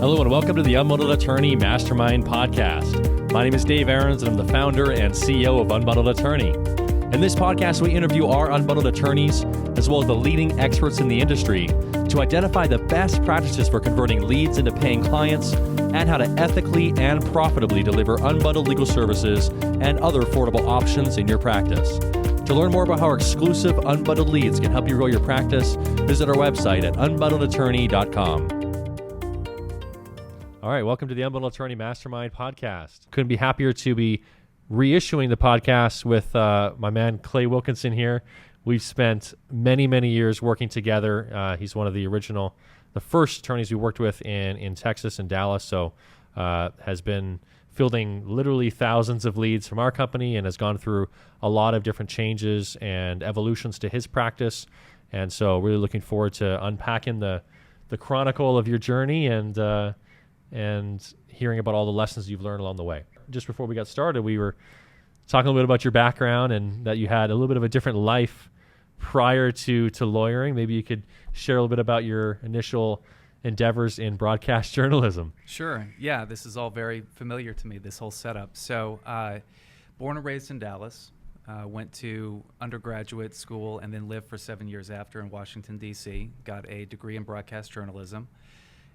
Hello and welcome to the Unbundled Attorney Mastermind Podcast. My name is Dave Aarons and I'm the founder and CEO of Unbundled Attorney. In this podcast, we interview our unbundled attorneys as well as the leading experts in the industry to identify the best practices for converting leads into paying clients and how to ethically and profitably deliver unbundled legal services and other affordable options in your practice. To learn more about how our exclusive unbundled leads can help you grow your practice, visit our website at unbundledattorney.com. All right, welcome to the Unbundled Attorney Mastermind Podcast. Couldn't be happier to be reissuing the podcast with my man Clay Wilkinson here. We've spent many years working together. He's one of the first attorneys we worked with in Texas and Dallas, so has been fielding literally thousands of leads from our company and has gone through a lot of different changes and evolutions to his practice. And so really looking forward to unpacking the chronicle of your journey and hearing about all the lessons you've learned along the way. Just before we got started, we were talking a little bit about your background and that you had a little bit of a different life prior to lawyering. Maybe you could share a little bit about your initial endeavors in broadcast journalism. Sure. Yeah, this is all very familiar to me, this whole setup. So born and raised in Dallas, went to undergraduate school and then lived for 7 years after in Washington, D.C., got a degree in broadcast journalism.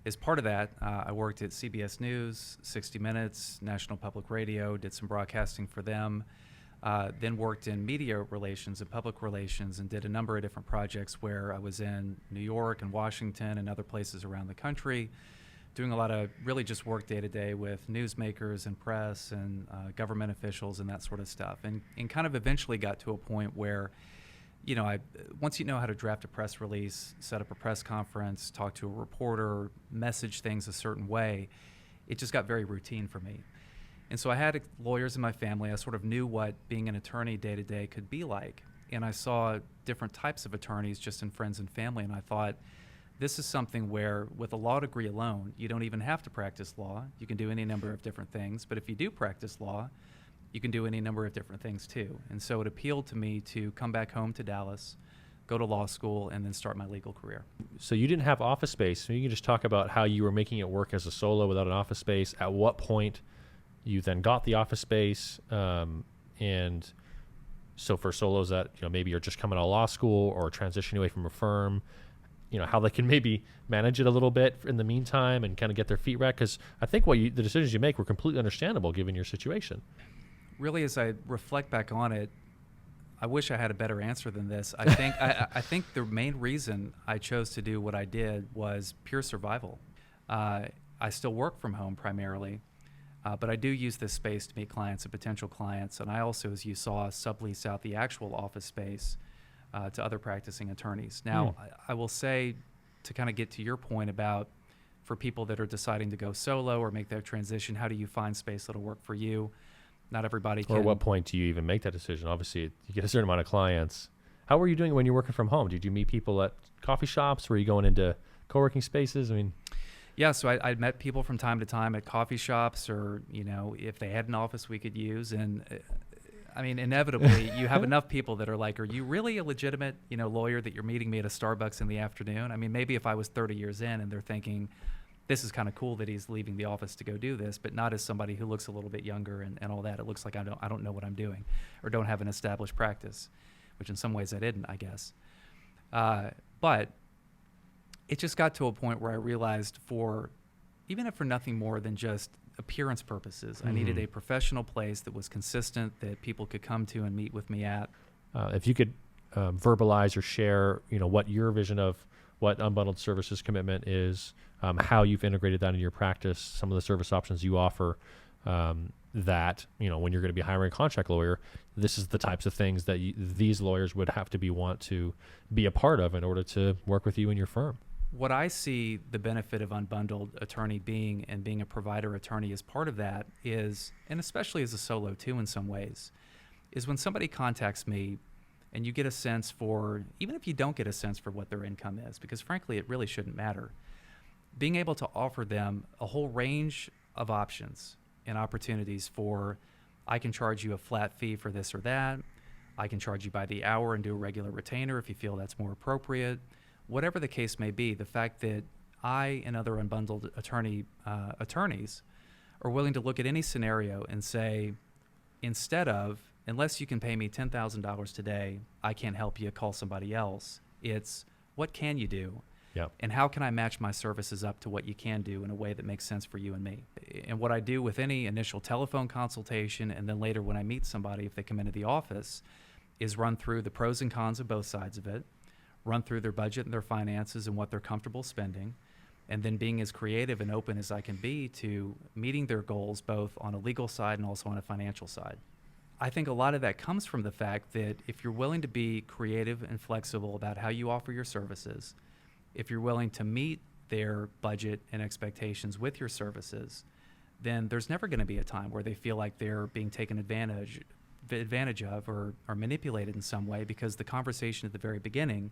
As part of that, I worked at CBS News, 60 Minutes, National Public Radio, did some broadcasting for them, then worked in media relations and public relations and did a number of different projects where I was in New York and Washington and other places around the country, doing a lot of really just work day to day with newsmakers and press and government officials and that sort of stuff. And kind of eventually got to a point where once you know how to draft a press release, set up a press conference, talk to a reporter, message things a certain way, it just got very routine for me. And so I had lawyers in my family. I sort of knew what being an attorney day to day could be like. And I saw different types of attorneys just in friends and family. And I thought, this is something where with a law degree alone, you don't even have to practice law. You can do any number of different things. But if you do practice law, you can do any number of different things too. And so it appealed to me to come back home to Dallas, go to law school, and then start my legal career. So you didn't have office space. So you can just talk about how you were making it work as a solo without an office space. At what point you then got the office space, and so for solos that maybe you're just coming out of law school or transitioning away from a firm, how they can maybe manage it a little bit in the meantime and kind of get their feet wet. Because I think the decisions you make were completely understandable given your situation. Really, as I reflect back on it, I wish I had a better answer than this. I think I think the main reason I chose to do what I did was pure survival. I still work from home primarily, but I do use this space to meet clients and potential clients. And I also, as you saw, sublease out the actual office space to other practicing attorneys. Now, I will say, to kind of get to your point about for people that are deciding to go solo or make that transition, how do you find space that'll work for you? Not everybody can. Or at what point do you even make that decision? Obviously, you get a certain amount of clients. How were you doing when you're working from home? Did you meet people at coffee shops? Were you going into co-working spaces? Yeah, so I met people from time to time at coffee shops or, if they had an office we could use. And inevitably, you have enough people that are like, are you really a legitimate, lawyer that you're meeting me at a Starbucks in the afternoon? Maybe if I was 30 years in and they're thinking, this is kind of cool that he's leaving the office to go do this, but not as somebody who looks a little bit younger and all that. It looks like I don't know what I'm doing or don't have an established practice, which in some ways I didn't, I guess. But it just got to a point where I realized even if for nothing more than just appearance purposes, I needed a professional place that was consistent, that people could come to and meet with me at. If you could verbalize or share, what your vision of what Unbundled Services commitment is, how you've integrated that into your practice, some of the service options you offer, that, when you're going to be hiring a contract lawyer, this is the types of things that these lawyers would have to want to be a part of in order to work with you and your firm. What I see the benefit of Unbundled Attorney being and being a provider attorney as part of that is, and especially as a solo too in some ways, is when somebody contacts me and you get a sense for, even if you don't get a sense for what their income is, because frankly, it really shouldn't matter, being able to offer them a whole range of options and opportunities for, I can charge you a flat fee for this or that, I can charge you by the hour and do a regular retainer if you feel that's more appropriate. Whatever the case may be, the fact that I and other unbundled attorneys are willing to look at any scenario and say, instead of, unless you can pay me $10,000 today, I can't help you, call somebody else. It's, what can you do? Yep. And how can I match my services up to what you can do in a way that makes sense for you and me? And what I do with any initial telephone consultation, and then later when I meet somebody, if they come into the office, is run through the pros and cons of both sides of it, run through their budget and their finances and what they're comfortable spending, and then being as creative and open as I can be to meeting their goals both on a legal side and also on a financial side. I think a lot of that comes from the fact that if you're willing to be creative and flexible about how you offer your services, if you're willing to meet their budget and expectations with your services, then there's never going to be a time where they feel like they're being taken advantage of or manipulated in some way, because the conversation at the very beginning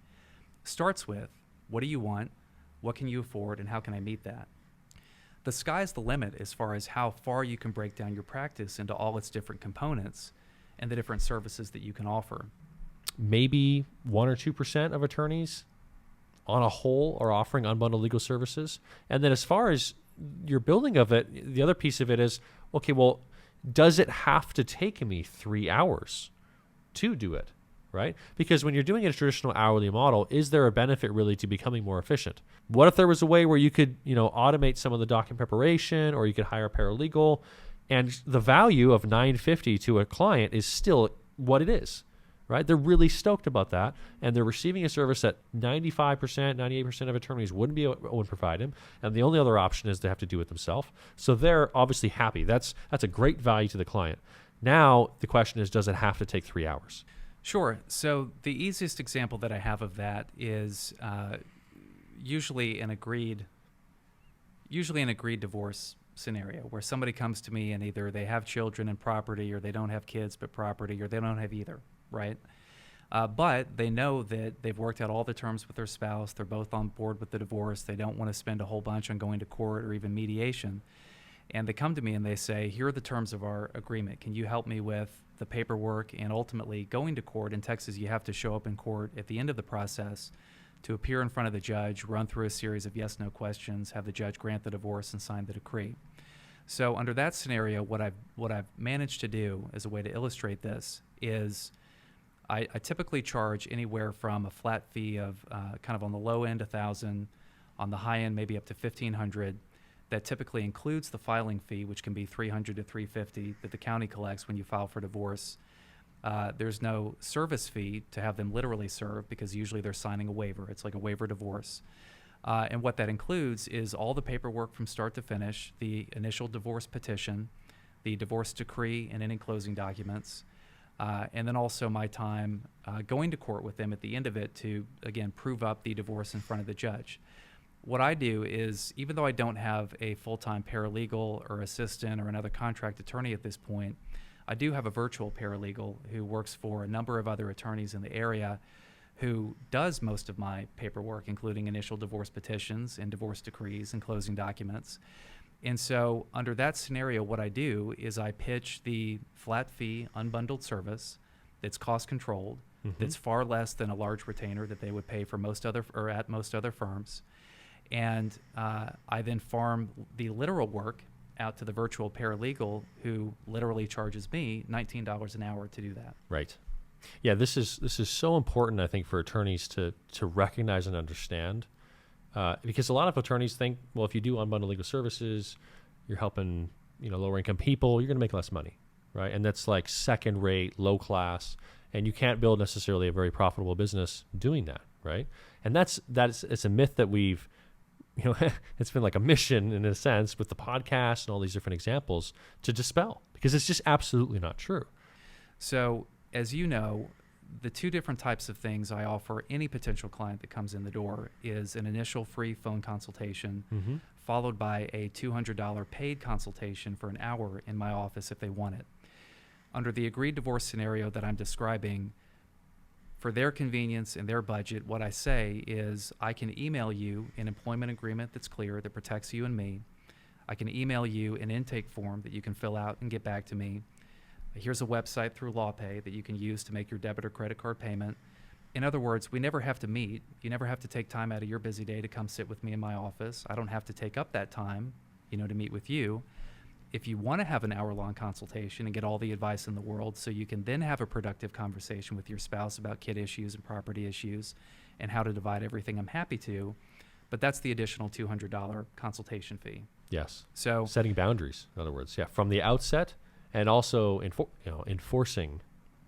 starts with, what do you want, what can you afford, and how can I meet that? The sky's the limit as far as how far you can break down your practice into all its different components and the different services that you can offer. Maybe 1 or 2% of attorneys on a whole are offering unbundled legal services. And then as far as your building of it, the other piece of it is, okay, well, does it have to take me 3 hours to do it, right? Because when you're doing a traditional hourly model, is there a benefit really to becoming more efficient? What if there was a way where you could, automate some of the document preparation, or you could hire a paralegal, and the value of $950 to a client is still what it is, right? They're really stoked about that, and they're receiving a service that 95%, 98% of attorneys wouldn't be able to provide them, and the only other option is they have to do it themselves. So they're obviously happy. That's a great value to the client. Now the question is, does it have to take 3 hours? Sure. So the easiest example that I have of that is usually an agreed divorce scenario, where somebody comes to me and either they have children and property, or they don't have kids but property, or they don't have either, right? But they know that they've worked out all the terms with their spouse. They're both on board with the divorce. They don't want to spend a whole bunch on going to court or even mediation. And they come to me and they say, here are the terms of our agreement. Can you help me with the paperwork and ultimately going to court? In Texas, you have to show up in court at the end of the process to appear in front of the judge, run through a series of yes/no questions, have the judge grant the divorce and sign the decree. So under that scenario, what I've managed to do as a way to illustrate this is I typically charge anywhere from a flat fee of kind of on the low end $1,000, on the high end maybe up to $1,500. That typically includes the filing fee, which can be $300 to $350 that the county collects when you file for divorce. There's no service fee to have them literally serve, because usually they're signing a waiver. It's like a waiver divorce. And what that includes is all the paperwork from start to finish, the initial divorce petition, the divorce decree, and any closing documents. And then also my time going to court with them at the end of it to, again, prove up the divorce in front of the judge. What I do is, even though I don't have a full-time paralegal or assistant or another contract attorney at this point, I do have a virtual paralegal who works for a number of other attorneys in the area, who does most of my paperwork, including initial divorce petitions and divorce decrees and closing documents. And so under that scenario, what I do is I pitch the flat fee unbundled service that's cost controlled, that's far less than a large retainer that they would pay for at most other firms. And I then farm the literal work out to the virtual paralegal, who literally charges me $19 an hour to do that. Right. Yeah, this is so important, I think, for attorneys to recognize and understand, because a lot of attorneys think, well, if you do unbundled legal services, you're helping lower income people, you're going to make less money, right? And that's like second rate, low class, and you can't build necessarily a very profitable business doing that, right? And it's a myth that we've it's been like a mission in a sense with the podcast and all these different examples to dispel, because it's just absolutely not true. So, as you know, the two different types of things I offer any potential client that comes in the door is an initial free phone consultation, followed by a $200 paid consultation for an hour in my office if they want it. Under the agreed divorce scenario that I'm describing, for their convenience and their budget, what I say is I can email you an employment agreement that's clear, that protects you and me. I can email you an intake form that you can fill out and get back to me. Here's a website through LawPay that you can use to make your debit or credit card payment. in other words, we never have to meet. You never have to take time out of your busy day to come sit with me in my office. I don't have to take up that time, to meet with you. If you want to have an hour-long consultation and get all the advice in the world so you can then have a productive conversation with your spouse about kid issues and property issues and how to divide everything, I'm happy to. But that's the additional $200 consultation fee. Yes. So setting boundaries, in other words, from the outset, and also enforcing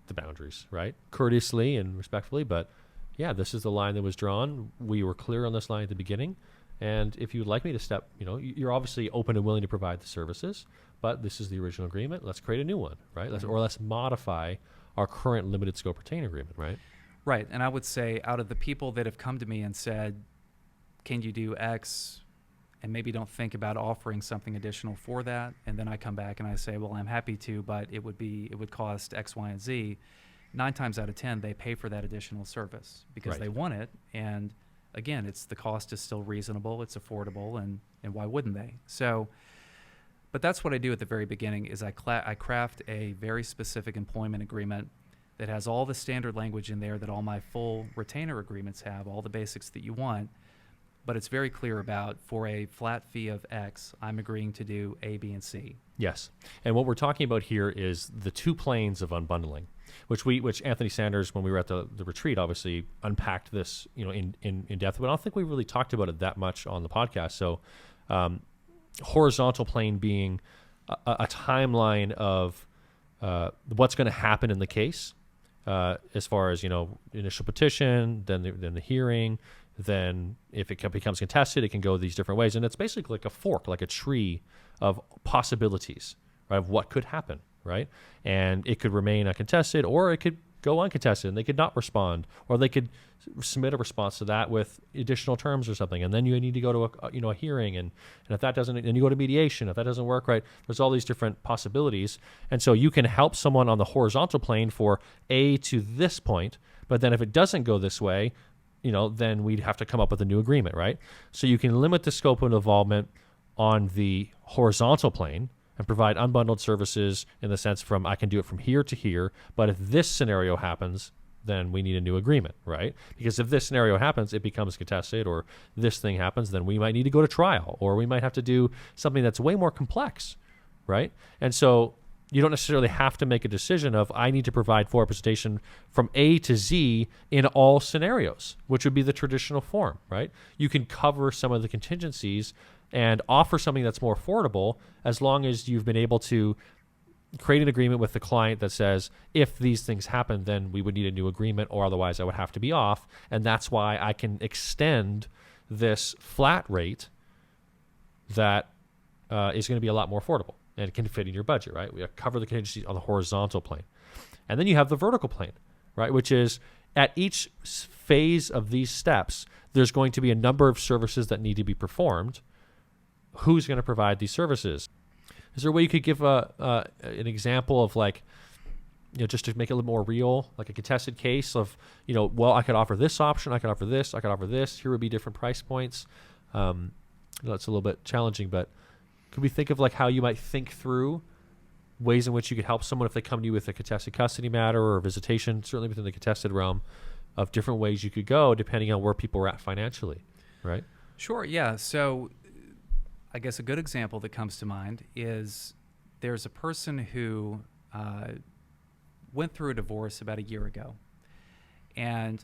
the boundaries, right? Courteously and respectfully, but this is the line that was drawn. We were clear on this line at the beginning. And if you'd like me to step, you're obviously open and willing to provide the services, but this is the original agreement. Let's create a new one, right? Let's modify our current limited scope retainer agreement, right? Right. And I would say out of the people that have come to me and said, can you do X? And maybe don't think about offering something additional for that. And then I come back and I say, well, I'm happy to, but it would cost X, Y, and Z. 9 times out of 10, they pay for that additional service because they want it. And again, the cost is still reasonable, it's affordable, and why wouldn't they? So, but that's what I do at the very beginning is I craft a very specific employment agreement that has all the standard language in there that all my full retainer agreements have, all the basics that you want, but it's very clear about for a flat fee of X, I'm agreeing to do A, B, and C. Yes. And what we're talking about here is the 2 planes of unbundling, which Anthony Sanders, when we were at the retreat, obviously unpacked this, in depth. But I don't think we really talked about it that much on the podcast. So, horizontal plane being a timeline of what's going to happen in the case, as far as initial petition, then the hearing. Then if it becomes contested, it can go these different ways. And it's basically like a fork, like a tree of possibilities, right, of what could happen, right? And it could remain uncontested, or it could go uncontested and they could not respond, or they could submit a response to that with additional terms or something. And then you need to go to a hearing. And if that doesn't, then you go to mediation. If that doesn't work, right, there's all these different possibilities. And so you can help someone on the horizontal plane for A to this point, but then if it doesn't go this way, then we'd have to come up with a new agreement, right? So you can limit the scope of involvement on the horizontal plane and provide unbundled services in the sense from I can do it from here to here, but if this scenario happens, then we need a new agreement, right? Because if this scenario happens, it becomes contested, or this thing happens, then we might need to go to trial, or we might have to do something that's way more complex, right? And so you don't necessarily have to make a decision of I need to provide full representation from A to Z in all scenarios, which would be the traditional form, right? You can cover some of the contingencies and offer something that's more affordable as long as you've been able to create an agreement with the client that says, if these things happen, then we would need a new agreement, or otherwise I would have to be off. And that's why I can extend this flat rate that is going to be a lot more affordable. And it can fit in your budget, right? We cover the contingencies on the horizontal plane. And then you have the vertical plane, right? Which is at each phase of these steps, there's going to be a number of services that need to be performed. Who's going to provide these services? Is there a way you could give an example of just to make it a little more real, like a contested case of, well, I could offer this option, I could offer this, I could offer this. Here would be different price points. That's a little bit challenging, but could we think of how you might think through ways in which you could help someone if they come to you with a contested custody matter or a visitation, certainly within the contested realm, of different ways you could go depending on where people are at financially, right? Sure, yeah. So I guess a good example that comes to mind is there's a person who went through a divorce about a year ago, and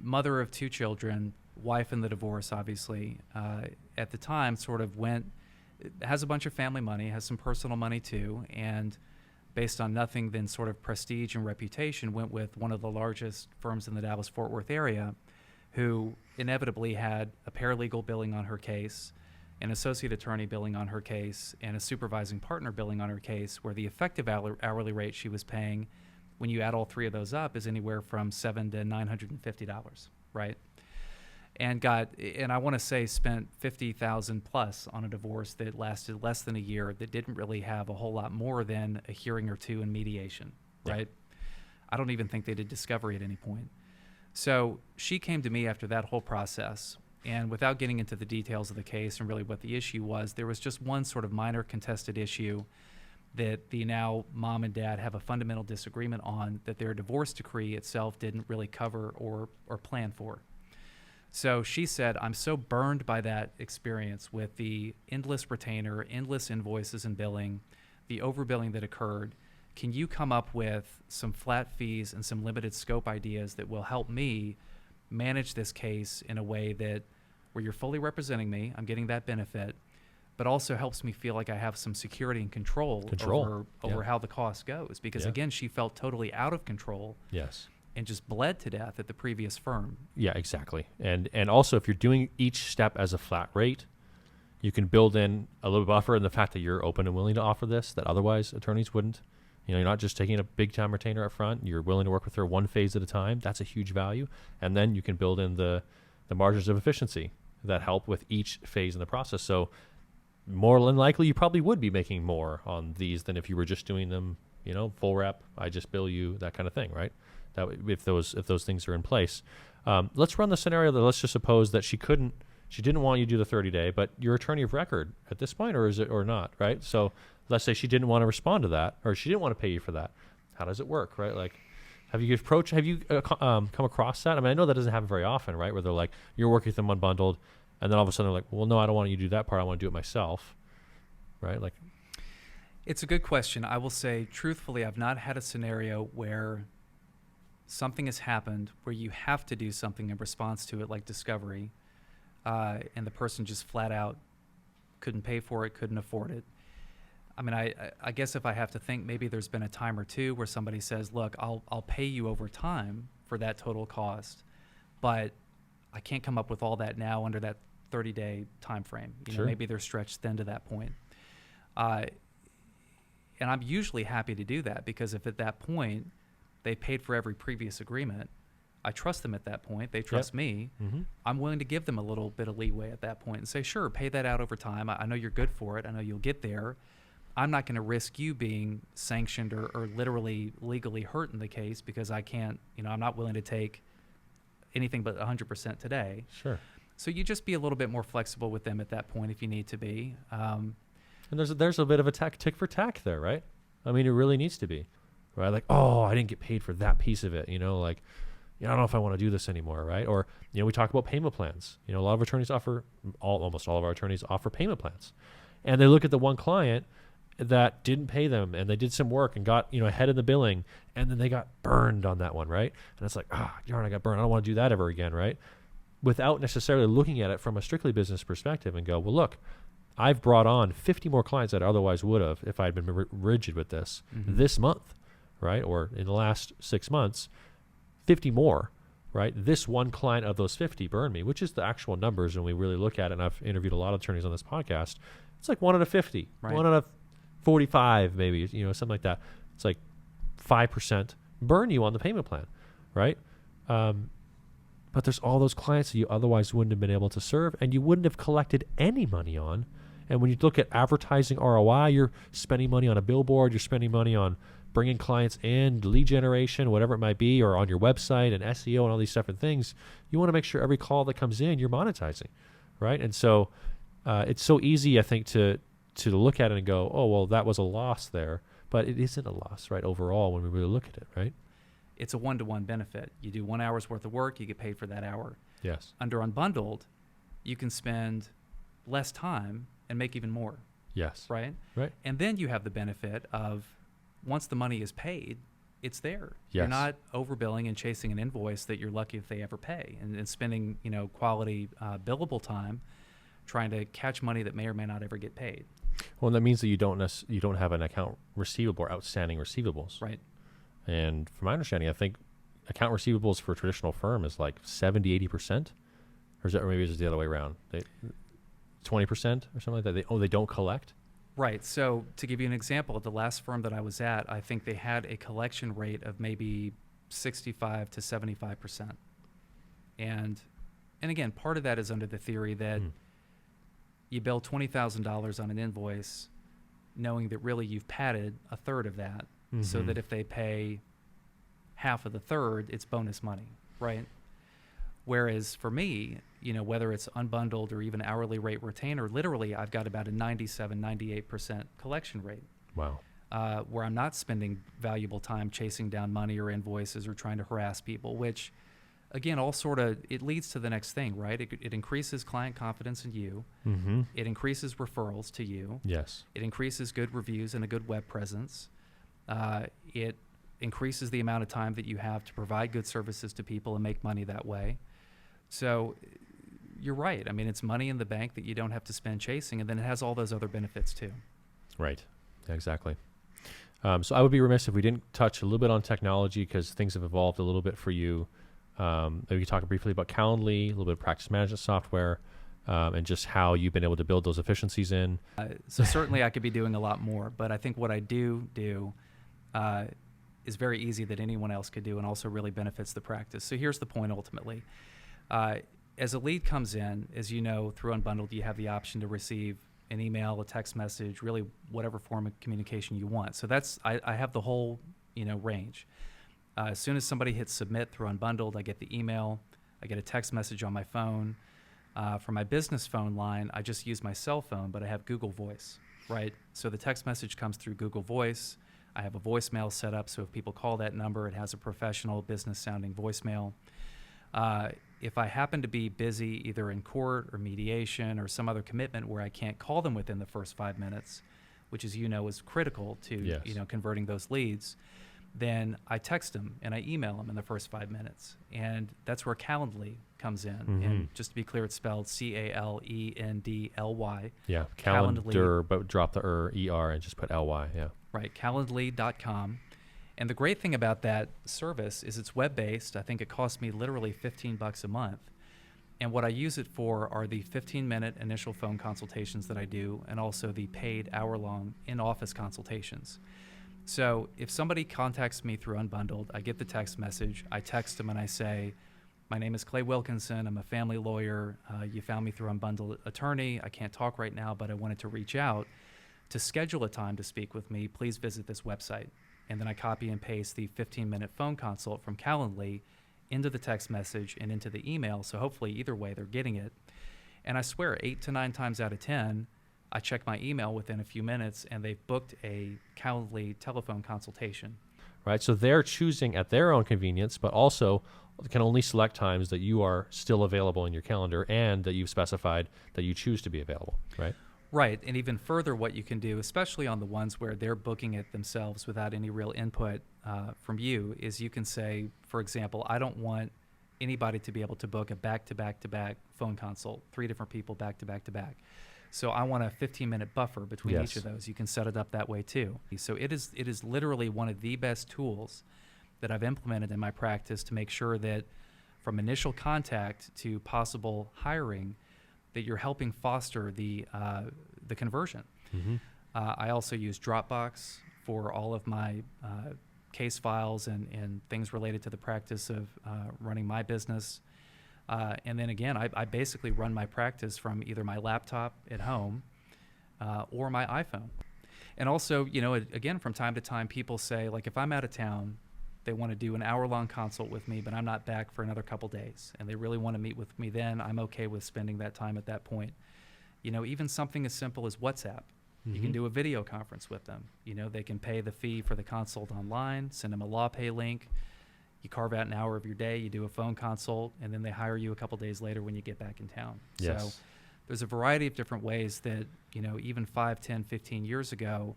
mother of 2 children, wife in the divorce, obviously, at the time sort of has a bunch of family money, has some personal money too, and based on nothing than sort of prestige and reputation, went with one of the largest firms in the Dallas-Fort Worth area, who inevitably had a paralegal billing on her case, an associate attorney billing on her case, and a supervising partner billing on her case, where the effective hourly rate she was paying, when you add all 3 of those up, is anywhere from $700 to $950, right? And I want to say spent $50,000 plus on a divorce that lasted less than a year, that didn't really have a whole lot more than a hearing or 2 in mediation, right? I don't even think they did discovery at any point. So she came to me after that whole process, and without getting into the details of the case and really what the issue was, there was just one sort of minor contested issue that the now mom and dad have a fundamental disagreement on that their divorce decree itself didn't really cover or plan for. So she said, I'm so burned by that experience with the endless retainer, endless invoices and billing, the overbilling that occurred. Can you come up with some flat fees and some limited scope ideas that will help me manage this case in a way that where you're fully representing me, I'm getting that benefit, but also helps me feel like I have some security and control. Over how the cost goes. Because again, she felt totally out of control. Yes. And just bled to death at the previous firm. Yeah, exactly. And also, if you're doing each step as a flat rate, you can build in a little buffer in the fact that you're open and willing to offer this that otherwise attorneys wouldn't. You're not just taking a big time retainer up front. You're willing to work with her one phase at a time. That's a huge value. And then you can build in the margins of efficiency that help with each phase in the process. So more than likely, you probably would be making more on these than if you were just doing them, full rep, I just bill you, that kind of thing, right? That if those things are in place. Let's run the scenario that let's just suppose that she didn't want you to do the 30-day, but you're attorney of record at this point, or not, right? So let's say she didn't want to respond to that, or she didn't want to pay you for that. How does it work, right? Like, have you come across that? I mean, I know that doesn't happen very often, right? Where they're like, you're working with them unbundled, and then all of a sudden they're like, well, no, I don't want you to do that part. I want to do it myself, right? Like, it's a good question. I will say, truthfully, I've not had a scenario where something has happened where you have to do something in response to it, like discovery, and the person just flat out couldn't pay for it, couldn't afford it. I mean, I guess if I have to think, maybe there's been a time or two where somebody says, look, I'll pay you over time for that total cost, but I can't come up with all that now under that 30-day time frame. Sure. Maybe they're stretched thin to that point. And I'm usually happy to do that, because if at that point they paid for every previous agreement, I trust them at that point. They trust me. Mm-hmm. I'm willing to give them a little bit of leeway at that point and say, sure, pay that out over time. I know you're good for it. I know you'll get there. I'm not going to risk you being sanctioned or literally legally hurt in the case, because I can't, I'm not willing to take anything but 100% today. Sure. So you just be a little bit more flexible with them at that point if you need to be. And there's a bit of a tick for tack there, right? I mean, it really needs to be, right? Like, oh, I didn't get paid for that piece of it, like, I don't know if I want to do this anymore, right? Or, we talk about payment plans. A lot of attorneys almost all of our attorneys offer payment plans. And they look at the one client that didn't pay them, and they did some work and got, ahead in the billing, and then they got burned on that one, right? And it's like, darn, I got burned. I don't want to do that ever again, right? Without necessarily looking at it from a strictly business perspective and go, well, look, I've brought on 50 more clients that I otherwise would have if I had been rigid with this this month, right? Or in the last 6 months, 50 more, right? This one client of those 50 burned me, which is the actual numbers. And we really look at it, and I've interviewed a lot of attorneys on this podcast. It's like 1 out of 50, right. 1 out of 45, maybe, something like that. It's like 5% burn you on the payment plan, right? But there's all those clients that you otherwise wouldn't have been able to serve, and you wouldn't have collected any money on. And when you look at advertising ROI, you're spending money on a billboard, you're spending money on bringing clients in, lead generation, whatever it might be, or on your website and SEO and all these different things. You want to make sure every call that comes in, you're monetizing, right? And so it's so easy, I think, to look at it and go, oh, well, that was a loss there. But it isn't a loss, right, overall, when we really look at it, right? It's a one-to-one benefit. You do 1 hour's worth of work, you get paid for that hour. Yes. Under Unbundled, you can spend less time and make even more. Yes. Right? Right. And then you have the benefit of, once the money is paid, it's there. Yes. You're not overbilling and chasing an invoice that you're lucky if they ever pay, and spending quality billable time trying to catch money that may or may not ever get paid. Well, that means that you don't have an account receivable or outstanding receivables. Right. And from my understanding, I think account receivables for a traditional firm is like 70, 80%. Or maybe it's the other way around. 20% or something like that. They don't collect? Right. So to give you an example, at the last firm that I was at, I think they had a collection rate of maybe 65 to 75%. And again, part of that is under the theory that you bill $20,000 on an invoice, knowing that really you've padded a third of that, so that if they pay half of the third, it's bonus money, right? Whereas for me, whether it's unbundled or even hourly rate retainer, literally I've got about a 97, 98% collection rate. Wow. where I'm not spending valuable time chasing down money or invoices or trying to harass people, which, again, it leads to the next thing, right? It increases client confidence in you. Mm-hmm. It increases referrals to you. Yes. It increases good reviews and a good web presence. It increases the amount of time that you have to provide good services to people and make money that way. So you're right. I mean, it's money in the bank that you don't have to spend chasing, and then it has all those other benefits too. Right. Exactly. So I would be remiss if we didn't touch a little bit on technology, because things have evolved a little bit for you. Maybe you talk briefly about Calendly, a little bit of practice management software, and just how you've been able to build those efficiencies in. So certainly I could be doing a lot more, but I think what I do is very easy that anyone else could do, and also really benefits the practice. So here's the point ultimately. As a lead comes in, as you know, through Unbundled, you have the option to receive an email, a text message, really whatever form of communication you want. So I have the whole, range. As soon as somebody hits submit through Unbundled, I get the email, I get a text message on my phone. For my business phone line, I just use my cell phone, but I have Google Voice, right? So the text message comes through Google Voice. I have a voicemail set up, so if people call that number, it has a professional business-sounding voicemail. If I happen to be busy either in court or mediation or some other commitment where I can't call them within the first 5 minutes, which as you know is critical to Yes. Converting those leads, then I text them and I email them in the first 5 minutes. And that's where Calendly comes in. Mm-hmm. And just to be clear, it's spelled Calendly. Yeah. Calendar, but drop the ER and just put LY. Yeah. Right, calendly.com. And the great thing about that service is it's web-based. I think it costs me literally $15 a month. And what I use it for are the 15-minute initial phone consultations that I do, and also the paid hour-long in-office consultations. So if somebody contacts me through Unbundled, I get the text message, I text them and I say, my name is Clay Wilkinson, I'm a family lawyer, you found me through Unbundled Attorney, I can't talk right now, but I wanted to reach out. To schedule a time to speak with me, please visit this website. And then I copy and paste the 15-minute phone consult from Calendly into the text message and into the email, so hopefully either way they're getting it. And I swear 8 to 9 times out of 10, I check my email within a few minutes and they've booked a Calendly telephone consultation. Right. So they're choosing at their own convenience, but also can only select times that you are still available in your calendar and that you've specified that you choose to be available, right? Right, and even further, what you can do, especially on the ones where they're booking it themselves without any real input from you, is you can say, for example, I don't want anybody to be able to book a back-to-back-to-back phone consult, 3 different people back-to-back-to-back. So I want a 15-minute buffer between Yes. each of those. You can set it up that way too. So it is literally one of the best tools that I've implemented in my practice to make sure that from initial contact to possible hiring, that you're helping foster the conversion. Mm-hmm. I also use Dropbox for all of my case files and things related to the practice of running my business. And then again, I basically run my practice from either my laptop at home or my iPhone. And also, again, from time to time, people say, like, if I'm out of town, they want to do an hour-long consult with me, but I'm not back for another couple days, and they really want to meet with me then, I'm okay with spending that time at that point. Even something as simple as WhatsApp. You can do a video conference with them. They can pay the fee for the consult online, send them a LawPay link. You carve out an hour of your day, you do a phone consult, and then they hire you a couple days later when you get back in town. Yes. So there's a variety of different ways that, even 5, 10, 15 years ago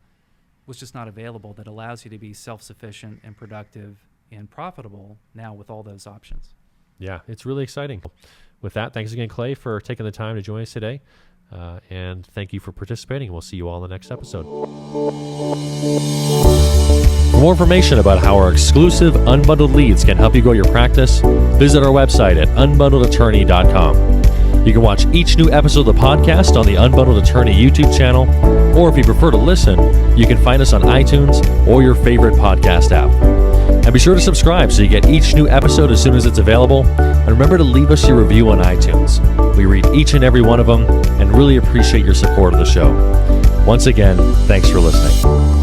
was just not available that allows you to be self-sufficient and productive and profitable now with all those options. Yeah, it's really exciting. With that, thanks again, Clay, for taking the time to join us today. And thank you for participating. We'll see you all in the next episode. For more information about how our exclusive Unbundled leads can help you grow your practice, visit our website at unbundledattorney.com. You can watch each new episode of the podcast on the Unbundled Attorney YouTube channel, or if you prefer to listen, you can find us on iTunes or your favorite podcast app. And be sure to subscribe so you get each new episode as soon as it's available. And remember to leave us your review on iTunes. We read each and every one of them and really appreciate your support of the show. Once again, thanks for listening.